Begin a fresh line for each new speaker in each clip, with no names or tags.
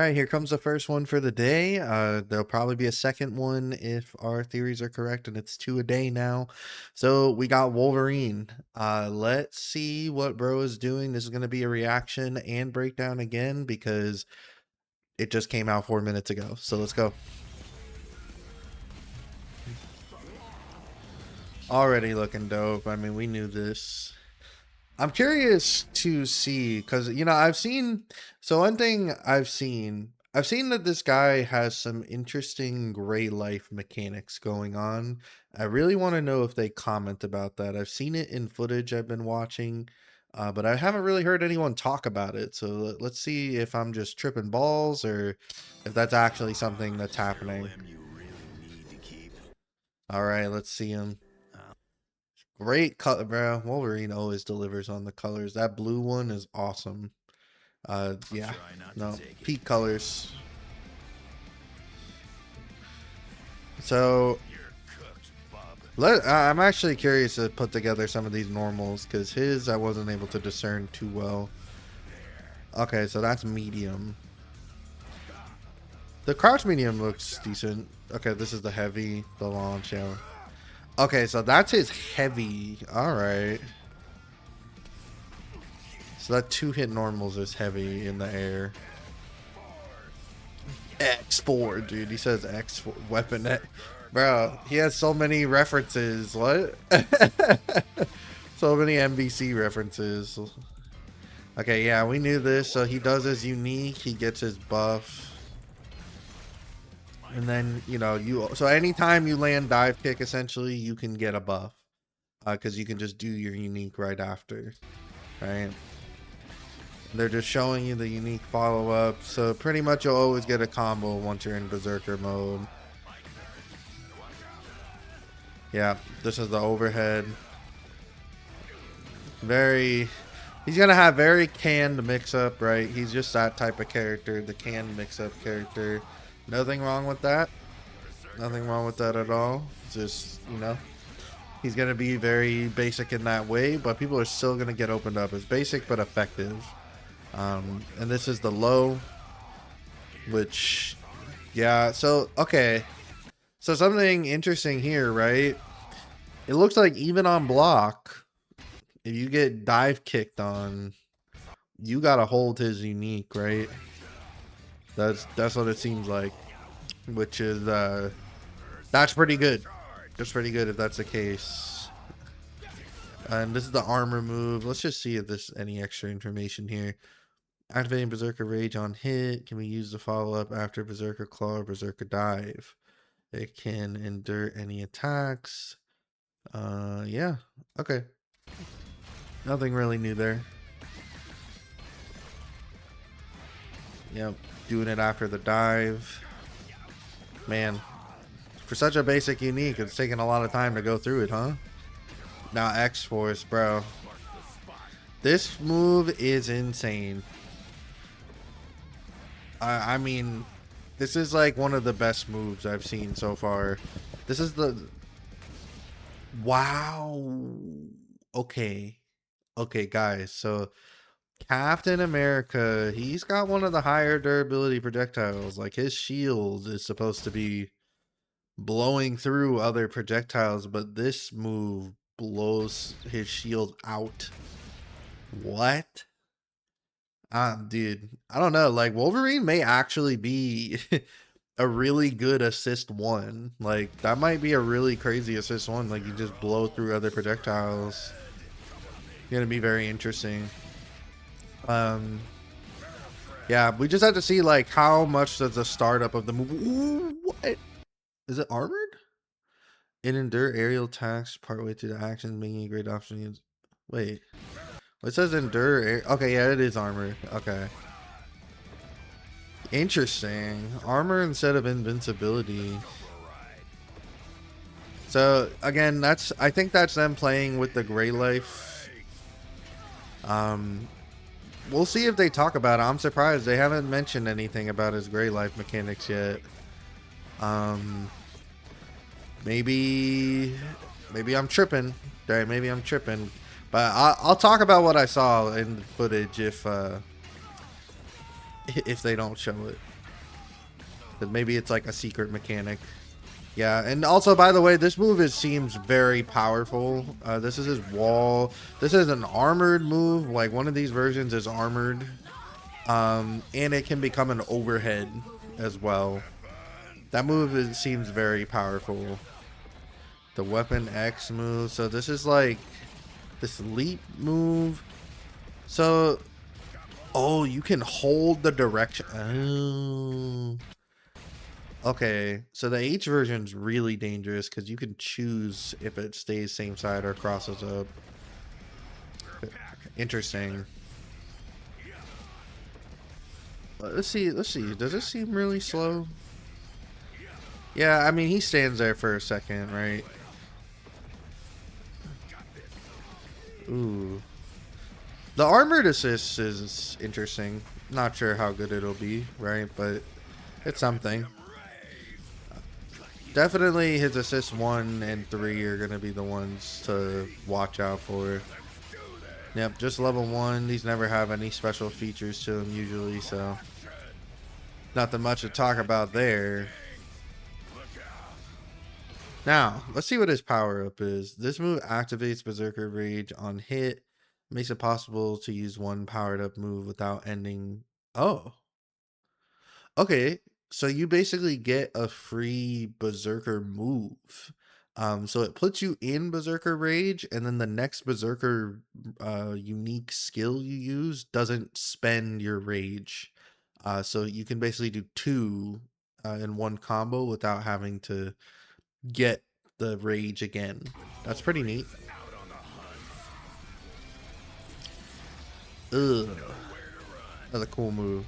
right, here comes the first one for the day. There'll probably be a second one if our theories are correct, and it's two a day now. So we got Wolverine. Let's see what bro is doing. This is gonna be a reaction and breakdown again because it just came out 4 minutes ago. So let's go. Already looking dope. I mean, we knew this. I'm curious to see because I've seen. So one thing I've seen that this guy has some interesting gray life mechanics going on. I really want to know if they comment about that. I've seen it in footage I've been watching, but I haven't really heard anyone talk about it. So let's see if I'm just tripping balls or if that's actually something that's happening. All right, let's see him. Great color, bro. Wolverine always delivers on the colors. That blue one is awesome. Yeah, no, peak colors. So, I'm actually curious to put together some of these normals because his I wasn't able to discern too well. Okay, so that's medium. The crouch medium looks decent. Okay, this is the heavy, the launch, yeah. Okay, so that's his heavy. All right. So that 2-hit normals is heavy in the air. X4, dude. He says X4 weapon. Bro, he has so many references. What? So many MVC references. Okay, yeah, we knew this. So he does his unique. He gets his buff. And then, so anytime you land dive kick, essentially, you can get a buff. Because you can just do your unique right after. Right? They're just showing you the unique follow-up. So pretty much you'll always get a combo once you're in Berserker mode. Yeah, this is the overhead. He's going to have very canned mix-up, right? He's just that type of character, the canned mix-up character. Nothing wrong with that. Nothing wrong with that at all. Just, he's going to be very basic in that way, but people are still going to get opened up. It's basic but effective. And this is the low, which, yeah, so, okay. So something interesting here, right? It looks like even on block, if you get dive kicked on, you gotta hold his unique, right? That's what it seems like, which is, that's pretty good. That's pretty good if that's the case. And this is the armor move. Let's just see if there's any extra information here. Activating Berserker Rage on hit. Can we use the follow-up after Berserker Claw or Berserker Dive? It can endure any attacks. Yeah. Okay. Nothing really new there. Yep. Doing it after the dive. Man. For such a basic unique, it's taking a lot of time to go through it, huh? Now X-Force, bro. This move is insane. I mean, this is like one of the best moves I've seen so far. This is the... Wow. Okay. Okay, guys. So, Captain America, he's got one of the higher durability projectiles. Like, his shield is supposed to be blowing through other projectiles, but this move blows his shield out. What? Dude, I don't know. Like, Wolverine may actually be a really good assist one. Like, that might be a really crazy assist one. Like, you just blow through other projectiles. Gonna be very interesting. Yeah, we just have to see, like, how much does the startup of the move. Ooh, what? Is it armored? It endure aerial attacks partway through the action, making a great option. Wait. It says endure. Okay, yeah, it is armor. Okay. Interesting. Armor instead of invincibility. So, again, I think that's them playing with the gray life. We'll see if they talk about it. I'm surprised they haven't mentioned anything about his gray life mechanics yet. Maybe I'm tripping. Right, maybe I'm tripping. But I'll talk about what I saw in the footage if if they don't show it. But maybe it's like a secret mechanic. Yeah, and also, by the way, this move seems very powerful. This is his wall. This is an armored move. Like, one of these versions is armored. And it can become an overhead as well. That move seems very powerful. The Weapon X move. So this is like this leap move. So, oh, you can hold the direction. Oh. Okay, so the H version is really dangerous because you can choose if it stays same side or crosses up. Interesting. Let's see. Let's see. Does it seem really slow? Yeah, I mean, he stands there for a second, right? Ooh. The armored assist is interesting. Not sure how good it'll be, right? But it's something. Definitely his assist 1 and 3 are going to be the ones to watch out for. Yep, just level 1. These never have any special features to them usually, so nothing much to talk about there. Now, let's see what his power up is. This move activates Berserker Rage on hit. Makes it possible to use one powered up move without ending. Oh, okay. So you basically get a free Berserker move. So it puts you in Berserker Rage, and then the next Berserker unique skill you use doesn't spend your Rage. So you can basically do 2 in one combo without having to get the Rage again. That's pretty neat. Ugh. That's a cool move.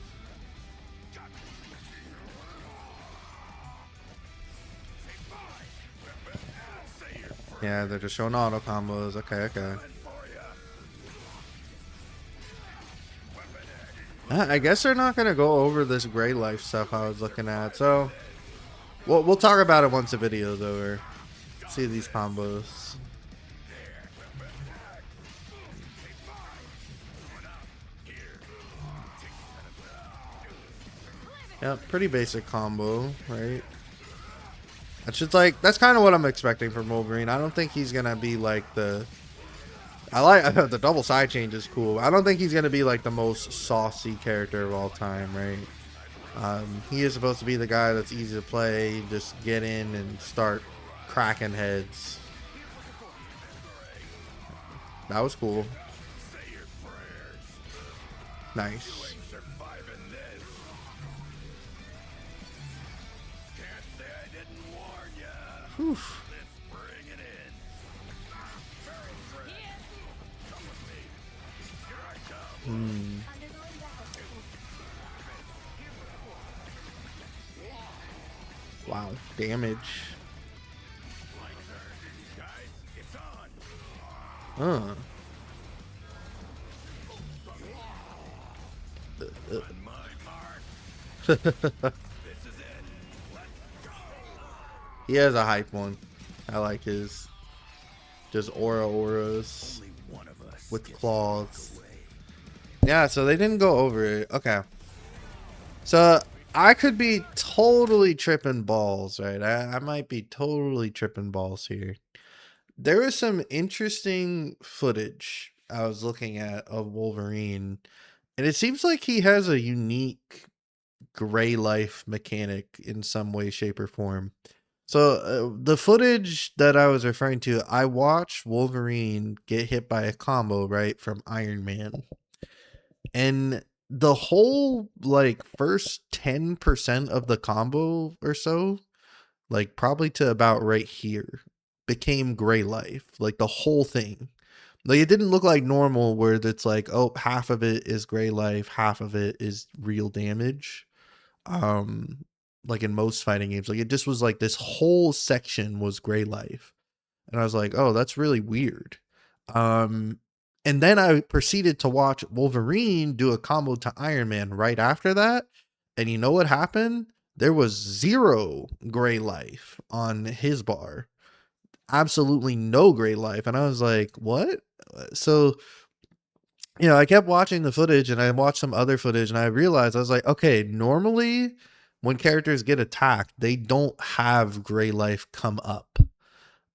Yeah, they're just showing auto combos. Okay, okay. I guess they're not gonna go over this gray life stuff I was looking at. So, we'll talk about it once the video's over. See these combos. Yep, pretty basic combo, right? That's just like, that's kind of what I'm expecting from Wolverine. I don't think he's gonna be like the. I like the double side change is cool. I don't think he's gonna be like the most saucy character of all time, right? He is supposed to be the guy that's easy to play. Just get in and start cracking heads. That was cool. Nice. Whew. Hmm. Wow, damage. Uh. He has a hype one. I like his just auras with claws. Yeah, so they didn't go over it. Okay. So I could be totally tripping balls, right? I might be totally tripping balls here. There was some interesting footage I was looking at of Wolverine, and it seems like he has a unique gray life mechanic in some way, shape, or form. So the footage that I was referring to, I watched Wolverine get hit by a combo, right, from Iron Man. And the whole like first 10% of the combo or so, like probably to about right here, became gray life. Like the whole thing. Like it didn't look like normal where it's like, oh, half of it is gray life, half of it is real damage. Um like in most fighting games. Like it just was like this whole section was gray life. And I was like, oh, that's really weird. Um, and then I proceeded to watch Wolverine do a combo to Iron Man right after that. And you know what happened? There was 0 gray life on his bar. Absolutely no gray life. And I was like, what? So I kept watching the footage and I watched some other footage and I realized I was like, okay, normally when characters get attacked, they don't have gray life come up.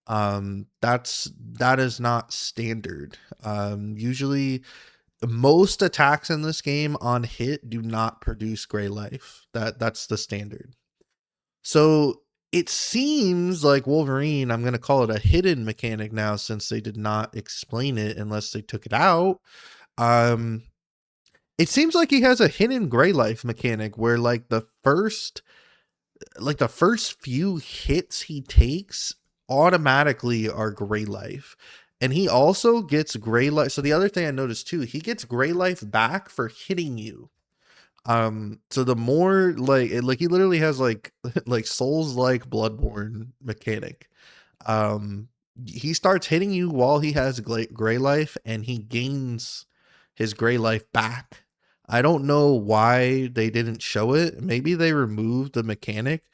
That is not standard. Usually most attacks in this game on hit do not produce gray life. That's the standard. So it seems like Wolverine, I'm going to call it a hidden mechanic now since they did not explain it unless they took it out. Um, it seems like he has a hidden gray life mechanic where the first few hits he takes automatically are gray life. And he also gets gray life. So the other thing I noticed too, he gets gray life back for hitting you. So the more like he literally has like like Souls like Bloodborne mechanic. Um he starts hitting you while he has gray life and he gains his gray life back. I don't know why they didn't show it. Maybe they removed the mechanic.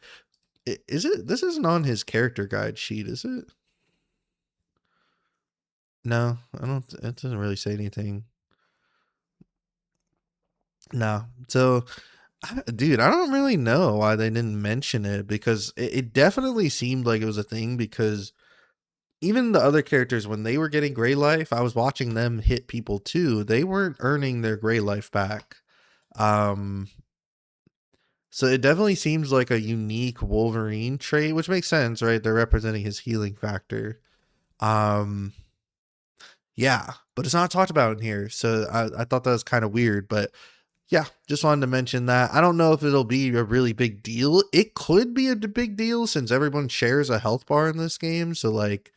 Is it this isn't on his character guide sheet, is it? No, I don't it doesn't really say anything. No. So dude, I don't really know why they didn't mention it because it definitely seemed like it was a thing because even the other characters, when they were getting gray life, I was watching them hit people too. They weren't earning their gray life back. Um, so it definitely seems like a unique Wolverine trait, which makes sense, right? They're representing his healing factor. Um, yeah, but it's not talked about in here. So I thought that was kind of weird, but yeah, just wanted to mention that. I don't know if it'll be a really big deal. It could be a big deal since everyone shares a health bar in this game. So, like,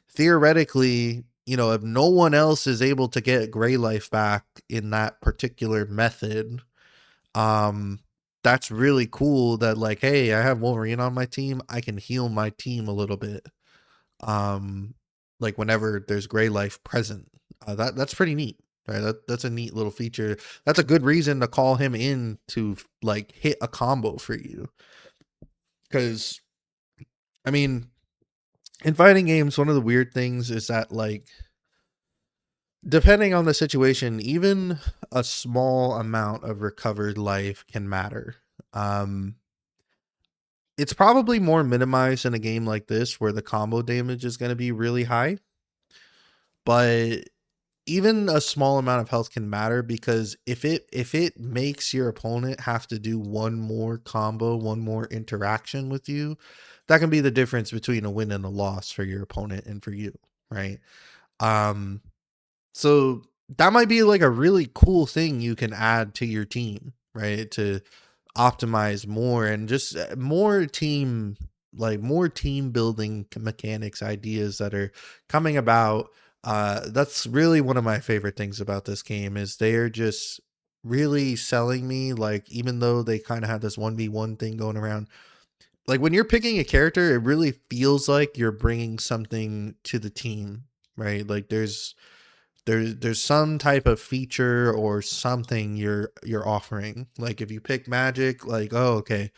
theoretically, if no one else is able to get gray life back in that particular method, um, that's really cool that, like, hey, I have Wolverine on my team. I can heal my team a little bit. Um, like whenever there's gray life present. That's pretty neat. Right, that's a neat little feature. That's a good reason to call him in to like hit a combo for you. Because I mean, in fighting games, one of the weird things is that like depending on the situation, even a small amount of recovered life can matter. Um, it's probably more minimized in a game like this where the combo damage is going to be really high, but even a small amount of health can matter because if it makes your opponent have to do one more combo, one more interaction with you, that can be the difference between a win and a loss for your opponent and for you, right? Um so that might be like a really cool thing you can add to your team, right? To optimize more and just more team building mechanics ideas that are coming about. That's really one of my favorite things about this game is they're just really selling me, like, even though they kind of have this 1v1 thing going around, like when you're picking a character it really feels like you're bringing something to the team, right? Like there's some type of feature or something you're offering. Like if you pick magic, like, oh, okay,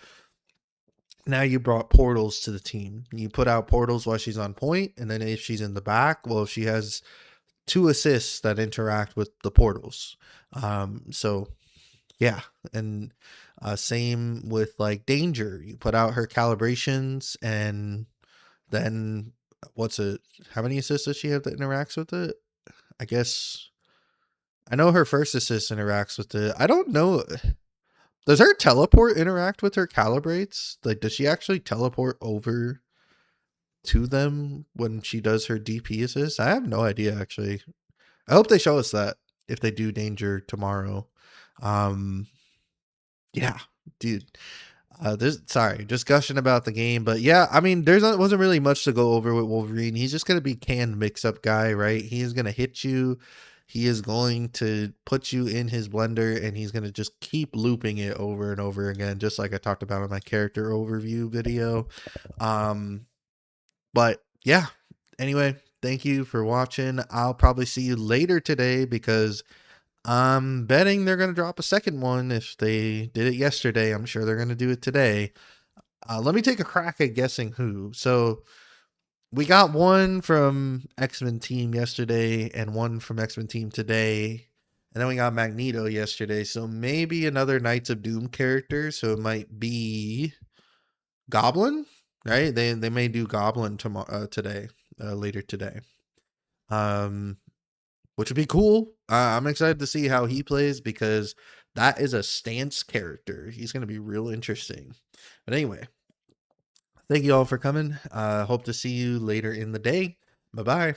now you brought portals to the team. You put out portals while she's on point, and then if she's in the back, well, she has two assists that interact with the portals. So yeah, and same with like danger. You put out her calibrations, and then what's it? How many assists does she have that interacts with it? I guess I know her first assist interacts with it. I don't know. Does her teleport interact with her calibrates? Like, does she actually teleport over to them when she does her DP assist? I have no idea, actually. I hope they show us that if they do danger tomorrow. Um, yeah, dude. There's sorry, just gushing about the game, but yeah, I mean, wasn't really much to go over with Wolverine. He's just gonna be canned mix-up guy, right? He is gonna hit you. He is going to put you in his blender, and he's gonna just keep looping it over and over again, just like I talked about in my character overview video. Um, but yeah. Anyway, thank you for watching. I'll probably see you later today because I'm betting they're going to drop a second one. If they did it yesterday, I'm sure they're going to do it today. Let me take a crack at guessing who. So We got one from X-Men Team yesterday and one from X-Men Team today. And then we got Magneto yesterday. So maybe another Knights of Doom character. So it might be Goblin, right? They may do Goblin tomorrow today, later today. Um which would be cool. I'm excited to see how he plays because that is a stance character. He's going to be real interesting. But anyway, thank you all for coming. Hope to see you later in the day. Bye bye.